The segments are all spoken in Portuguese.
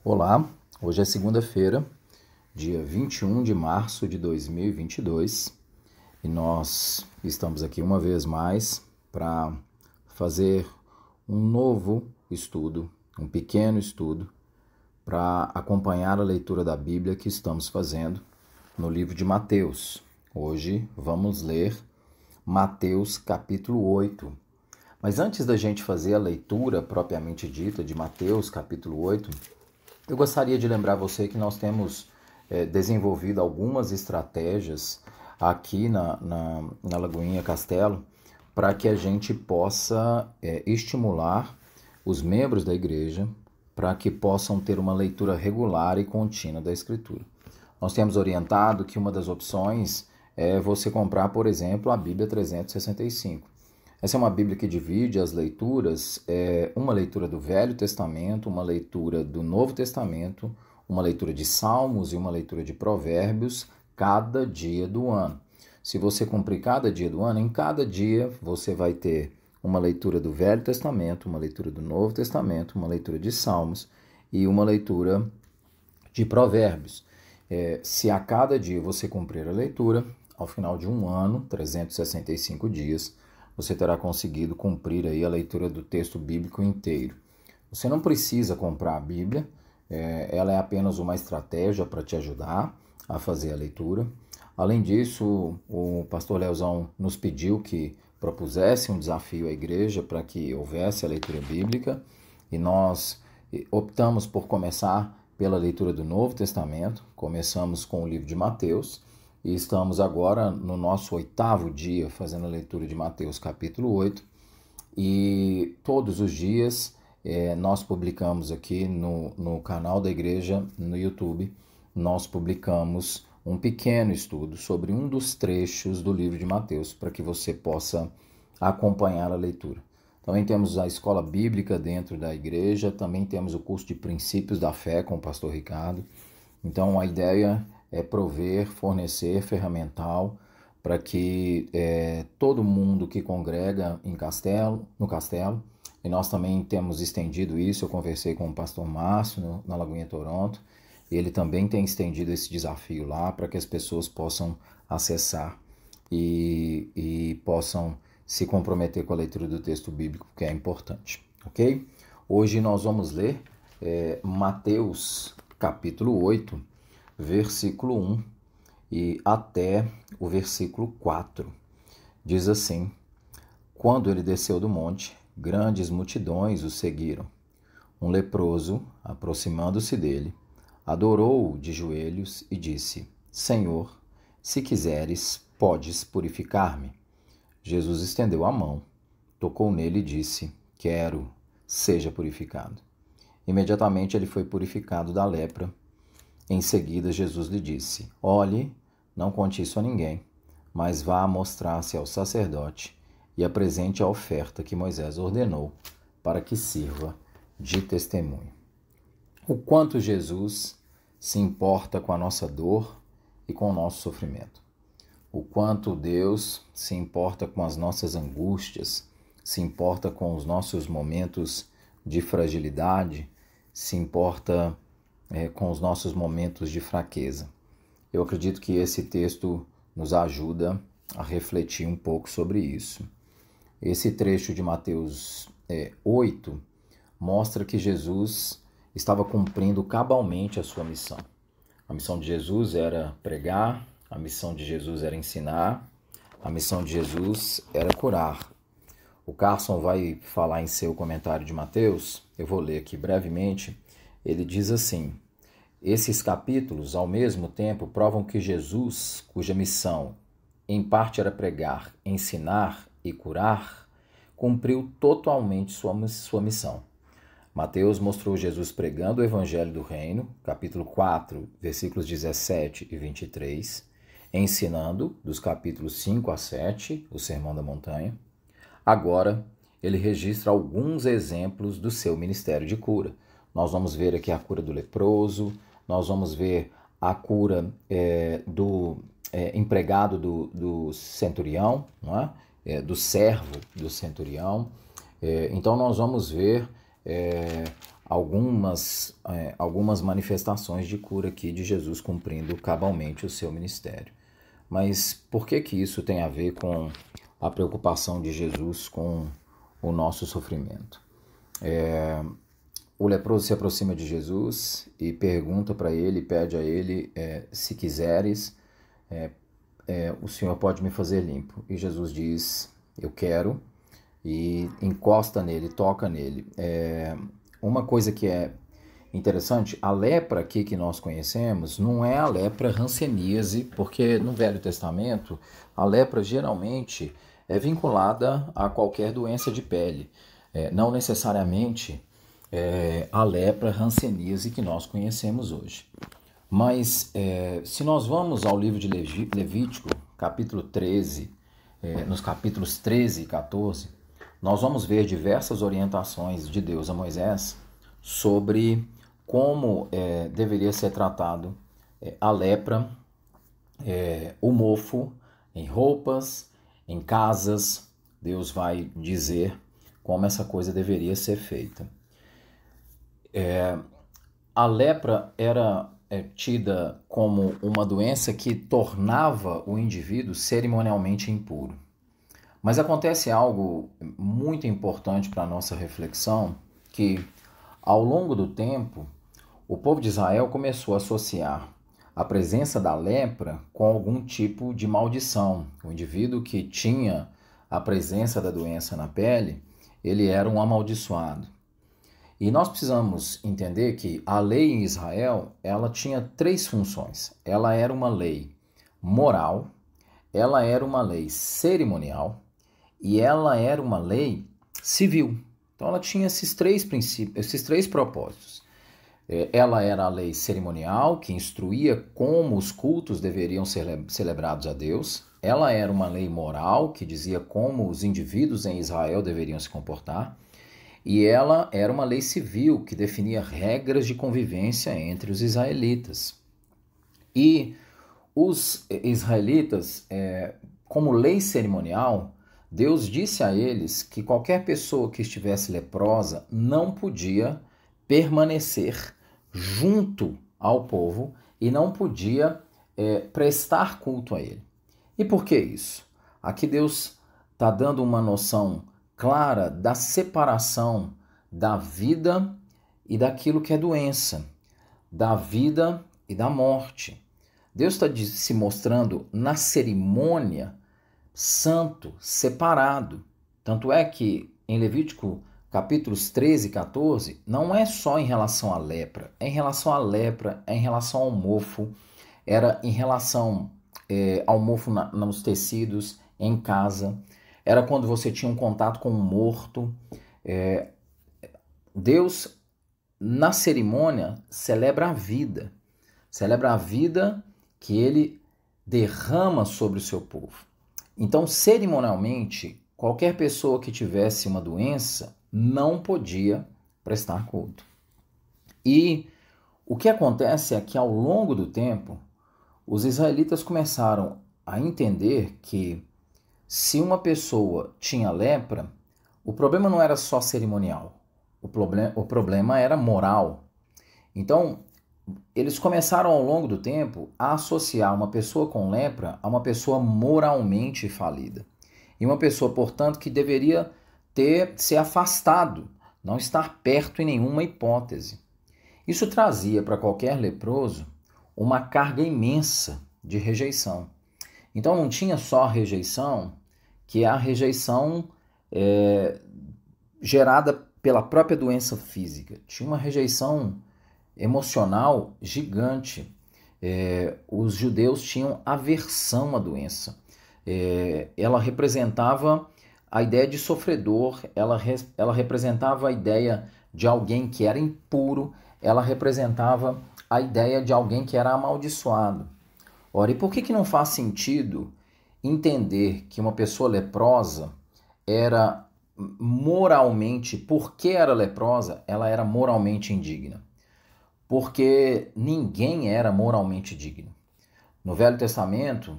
Olá, hoje é segunda-feira, dia 21 de março de 2022 e nós estamos aqui uma vez mais para fazer um novo estudo, um pequeno estudo, para acompanhar a leitura da Bíblia que estamos fazendo no livro de Mateus. Hoje vamos ler Mateus capítulo 8. Mas antes da gente fazer a leitura propriamente dita de Mateus capítulo 8, eu gostaria de lembrar você que nós temos desenvolvido algumas estratégias aqui na Lagoinha Castelo para que a gente possa estimular os membros da igreja para que possam ter uma leitura regular e contínua da Escritura. Nós temos orientado que uma das opções é você comprar, por exemplo, a Bíblia 365. Essa é uma Bíblia que divide as leituras, uma leitura do Velho Testamento, uma leitura do Novo Testamento, uma leitura de Salmos e uma leitura de Provérbios, cada dia do ano. Se você cumprir cada dia do ano, em cada dia você vai ter uma leitura do Velho Testamento, uma leitura do Novo Testamento, uma leitura de Salmos e uma leitura de Provérbios. Se a cada dia você cumprir a leitura, ao final de um ano, 365 dias, você terá conseguido cumprir aí a leitura do texto bíblico inteiro. Você não precisa comprar a Bíblia, ela é apenas uma estratégia para te ajudar a fazer a leitura. Além disso, o pastor Leozão nos pediu que propusesse um desafio à igreja para que houvesse a leitura bíblica e nós optamos por começar pela leitura do Novo Testamento. Começamos com o livro de Mateus e estamos agora no nosso 8º dia fazendo a leitura de Mateus capítulo 8 e todos os dias nós publicamos aqui no canal da igreja no YouTube, nós publicamos um pequeno estudo sobre um dos trechos do livro de Mateus para que você possa acompanhar a leitura. Também temos a escola bíblica dentro da igreja, também temos o curso de princípios da fé com o pastor Ricardo. Então a ideia é prover, fornecer ferramental para que todo mundo que congrega no castelo, e nós também temos estendido isso, eu conversei com o pastor Márcio na Lagoinha Toronto, e ele também tem estendido esse desafio lá para que as pessoas possam acessar e possam se comprometer com a leitura do texto bíblico, que é importante, ok? Hoje nós vamos ler Mateus capítulo 8, versículo 1 e até o versículo 4. Diz assim: Quando ele desceu do monte, grandes multidões o seguiram. Um leproso, aproximando-se dele, adorou-o de joelhos e disse: Senhor, se quiseres, podes purificar-me. Jesus estendeu a mão, tocou nele e disse: Quero, seja purificado. Imediatamente ele foi purificado da lepra. Em seguida, Jesus lhe disse: Olhe, não conte isso a ninguém, mas vá mostrar-se ao sacerdote e apresente a oferta que Moisés ordenou para que sirva de testemunho. O quanto Jesus se importa com a nossa dor e com o nosso sofrimento. O quanto Deus se importa com as nossas angústias, se importa com os nossos momentos de fragilidade, se importa com os nossos momentos de fraqueza. Eu acredito que esse texto nos ajuda a refletir um pouco sobre isso. Esse trecho de Mateus 8 mostra que Jesus estava cumprindo cabalmente a sua missão. A missão de Jesus era pregar, a missão de Jesus era ensinar, a missão de Jesus era curar. O Carson vai falar em seu comentário de Mateus, eu vou ler aqui brevemente. Ele diz assim: esses capítulos, ao mesmo tempo, provam que Jesus, cuja missão em parte era pregar, ensinar e curar, cumpriu totalmente sua missão. Mateus mostrou Jesus pregando o Evangelho do Reino, capítulo 4, versículos 17 e 23, ensinando, dos capítulos 5 a 7, o Sermão da Montanha. Agora, ele registra alguns exemplos do seu ministério de cura. Nós vamos ver aqui a cura do leproso, nós vamos ver a cura do empregado do centurião, não é? Do servo do centurião. Então nós vamos ver algumas manifestações de cura aqui de Jesus cumprindo cabalmente o seu ministério. Mas por que isso tem a ver com a preocupação de Jesus com o nosso sofrimento? O leproso se aproxima de Jesus e pergunta para ele, pede a ele, se quiseres, o Senhor pode me fazer limpo. E Jesus diz, eu quero, e encosta nele, toca nele. Uma coisa que é interessante, a lepra aqui que nós conhecemos não é a lepra hanseníase, porque no Velho Testamento a lepra geralmente é vinculada a qualquer doença de pele, não necessariamente a lepra hanseníase que nós conhecemos hoje. Mas se nós vamos ao livro de Levítico, capítulo 13, nos capítulos 13 e 14, nós vamos ver diversas orientações de Deus a Moisés sobre como deveria ser tratado a lepra, o mofo, em roupas, em casas. Deus vai dizer como essa coisa deveria ser feita. A lepra era tida como uma doença que tornava o indivíduo cerimonialmente impuro. Mas acontece algo muito importante para a nossa reflexão, que ao longo do tempo, o povo de Israel começou a associar a presença da lepra com algum tipo de maldição. O indivíduo que tinha a presença da doença na pele, ele era um amaldiçoado. E nós precisamos entender que a lei em Israel, ela tinha 3 funções. Ela era uma lei moral, ela era uma lei cerimonial e ela era uma lei civil. Então ela tinha esses 3 princípios, esses 3 propósitos. Ela era a lei cerimonial, que instruía como os cultos deveriam ser celebrados a Deus. Ela era uma lei moral, que dizia como os indivíduos em Israel deveriam se comportar. E ela era uma lei civil, que definia regras de convivência entre os israelitas. E os israelitas, como lei cerimonial, Deus disse a eles que qualquer pessoa que estivesse leprosa não podia permanecer junto ao povo e não podia prestar culto a ele. E por que isso? Aqui Deus está dando uma noção clara da separação da vida e daquilo que é doença, da vida e da morte. Deus está se mostrando na cerimônia santo, separado. Tanto é que em Levítico capítulos 13 e 14, não é só em relação à lepra, é em relação à lepra, é em relação ao mofo, era em relação ao mofo nos tecidos, em casa, era quando você tinha um contato com um morto. Deus, na cerimônia, celebra a vida que ele derrama sobre o seu povo. Então, cerimonialmente, qualquer pessoa que tivesse uma doença não podia prestar culto. E o que acontece é que ao longo do tempo, os israelitas começaram a entender que se uma pessoa tinha lepra, o problema não era só cerimonial, o problema era moral. Então, eles começaram ao longo do tempo a associar uma pessoa com lepra a uma pessoa moralmente falida. E uma pessoa, portanto, que deveria ser afastado, não estar perto em nenhuma hipótese. Isso trazia para qualquer leproso uma carga imensa de rejeição. Então não tinha só a rejeição, que é a rejeição gerada pela própria doença física. Tinha uma rejeição emocional gigante. Os judeus tinham aversão à doença. Ela representava a ideia de sofredor, ela representava a ideia de alguém que era impuro, ela representava a ideia de alguém que era amaldiçoado. Ora, e por que não faz sentido entender que uma pessoa leprosa era moralmente, porque era leprosa, ela era moralmente indigna? Porque ninguém era moralmente digno. No Velho Testamento,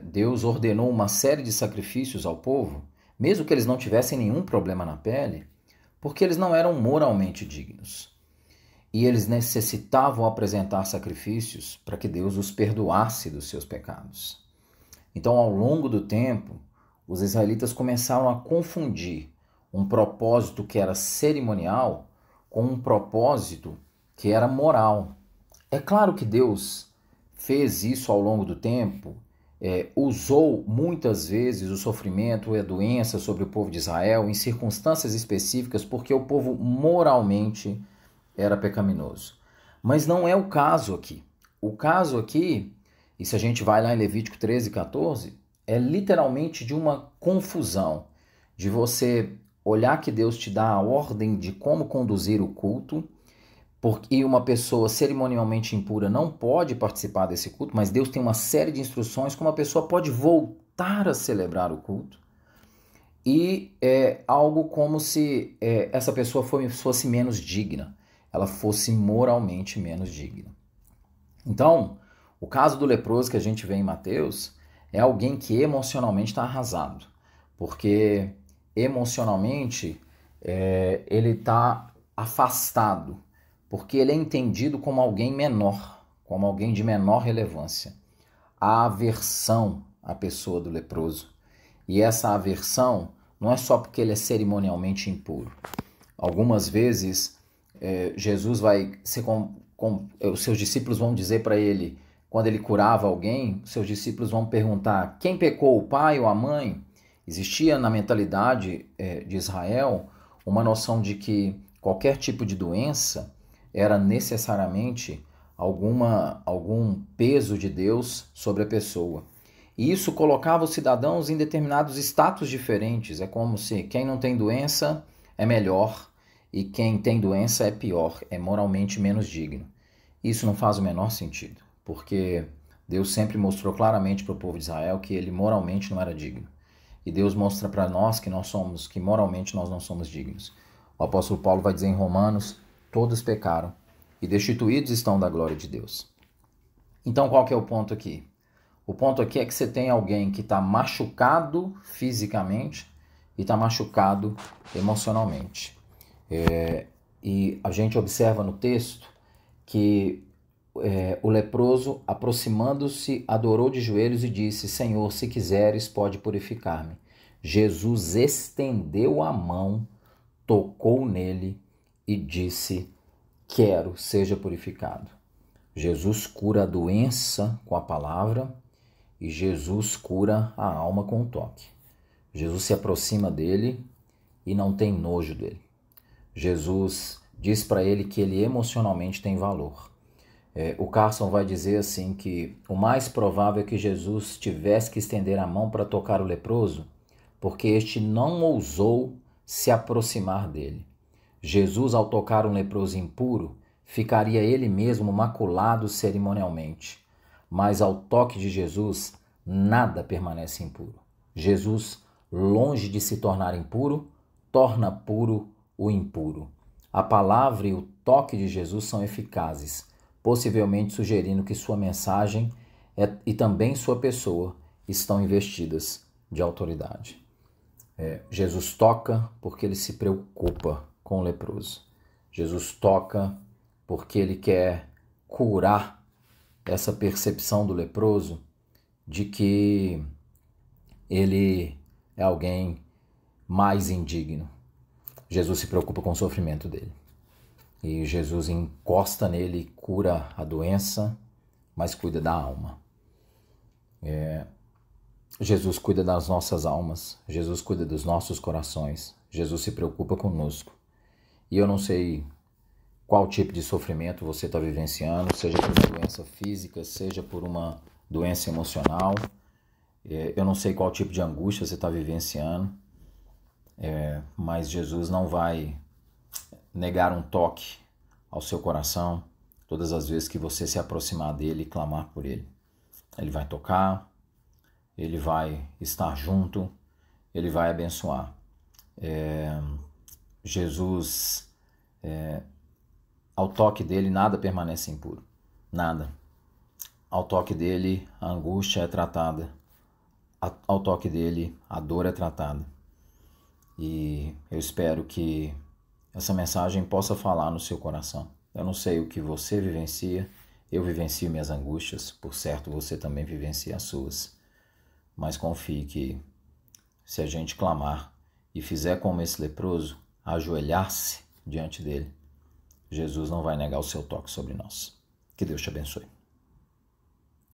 Deus ordenou uma série de sacrifícios ao povo, mesmo que eles não tivessem nenhum problema na pele, porque eles não eram moralmente dignos. E eles necessitavam apresentar sacrifícios para que Deus os perdoasse dos seus pecados. Então, ao longo do tempo, os israelitas começaram a confundir um propósito que era cerimonial com um propósito que era moral. É claro que Deus fez isso ao longo do tempo, usou muitas vezes o sofrimento e a doença sobre o povo de Israel em circunstâncias específicas porque o povo moralmente era pecaminoso. Mas não é o caso aqui. O caso aqui, e se a gente vai lá em Levítico 13 e 14, é literalmente de uma confusão, de você olhar que Deus te dá a ordem de como conduzir o culto, porque uma pessoa cerimonialmente impura não pode participar desse culto, mas Deus tem uma série de instruções como a pessoa pode voltar a celebrar o culto. E é algo como se essa pessoa fosse menos digna, ela fosse moralmente menos digna. Então, o caso do leproso que a gente vê em Mateus é alguém que emocionalmente está arrasado, porque emocionalmente ele está afastado, porque ele é entendido como alguém menor, como alguém de menor relevância. Há aversão à pessoa do leproso. E essa aversão não é só porque ele é cerimonialmente impuro. Algumas vezes, Jesus vai ser os seus discípulos vão dizer para ele, quando ele curava alguém, os seus discípulos vão perguntar, quem pecou, o pai ou a mãe? Existia na mentalidade de Israel uma noção de que qualquer tipo de doença era necessariamente algum peso de Deus sobre a pessoa. E isso colocava os cidadãos em determinados status diferentes. É como se quem não tem doença é melhor e quem tem doença é pior, é moralmente menos digno. Isso não faz o menor sentido, porque Deus sempre mostrou claramente para o povo de Israel que ele moralmente não era digno. E Deus mostra para nós que moralmente nós não somos dignos. O apóstolo Paulo vai dizer em Romanos, todos pecaram e destituídos estão da glória de Deus. Então qual que é o ponto aqui? O ponto aqui é que você tem alguém que está machucado fisicamente e está machucado emocionalmente. E a gente observa no texto que o leproso, aproximando-se, adorou de joelhos e disse, Senhor, se quiseres, pode purificar-me. Jesus estendeu a mão, tocou nele e disse, quero, seja purificado. Jesus cura a doença com a palavra e Jesus cura a alma com o toque. Jesus se aproxima dele e não tem nojo dele. Jesus diz para ele que ele emocionalmente tem valor. O Carson vai dizer assim que o mais provável é que Jesus tivesse que estender a mão para tocar o leproso, porque este não ousou se aproximar dele. Jesus, ao tocar um leproso impuro, ficaria ele mesmo maculado cerimonialmente. Mas ao toque de Jesus, nada permanece impuro. Jesus, longe de se tornar impuro, torna puro o impuro. A palavra e o toque de Jesus são eficazes, possivelmente sugerindo que sua mensagem e também sua pessoa estão investidas de autoridade. Jesus toca porque ele se preocupa com o leproso. Jesus toca porque ele quer curar essa percepção do leproso de que ele é alguém mais indigno. Jesus se preocupa com o sofrimento dele. E Jesus encosta nele, cura a doença, mas cuida da alma. Jesus cuida das nossas almas, Jesus cuida dos nossos corações, Jesus se preocupa conosco. E eu não sei qual tipo de sofrimento você está vivenciando, seja por uma doença física, seja por uma doença emocional. Eu não sei qual tipo de angústia você está vivenciando, mas Jesus não vai negar um toque ao seu coração todas as vezes que você se aproximar dele e clamar por ele. Ele vai tocar, ele vai estar junto, ele vai abençoar. Jesus, ao toque dele, nada permanece impuro. Nada. Ao toque dele, a angústia é tratada. Ao toque dele, a dor é tratada. E eu espero que essa mensagem possa falar no seu coração. Eu não sei o que você vivencia, eu vivencio minhas angústias, por certo você também vivencia as suas. Mas confie que se a gente clamar e fizer como esse leproso, ajoelhar-se diante dele, Jesus não vai negar o seu toque sobre nós. Que Deus te abençoe.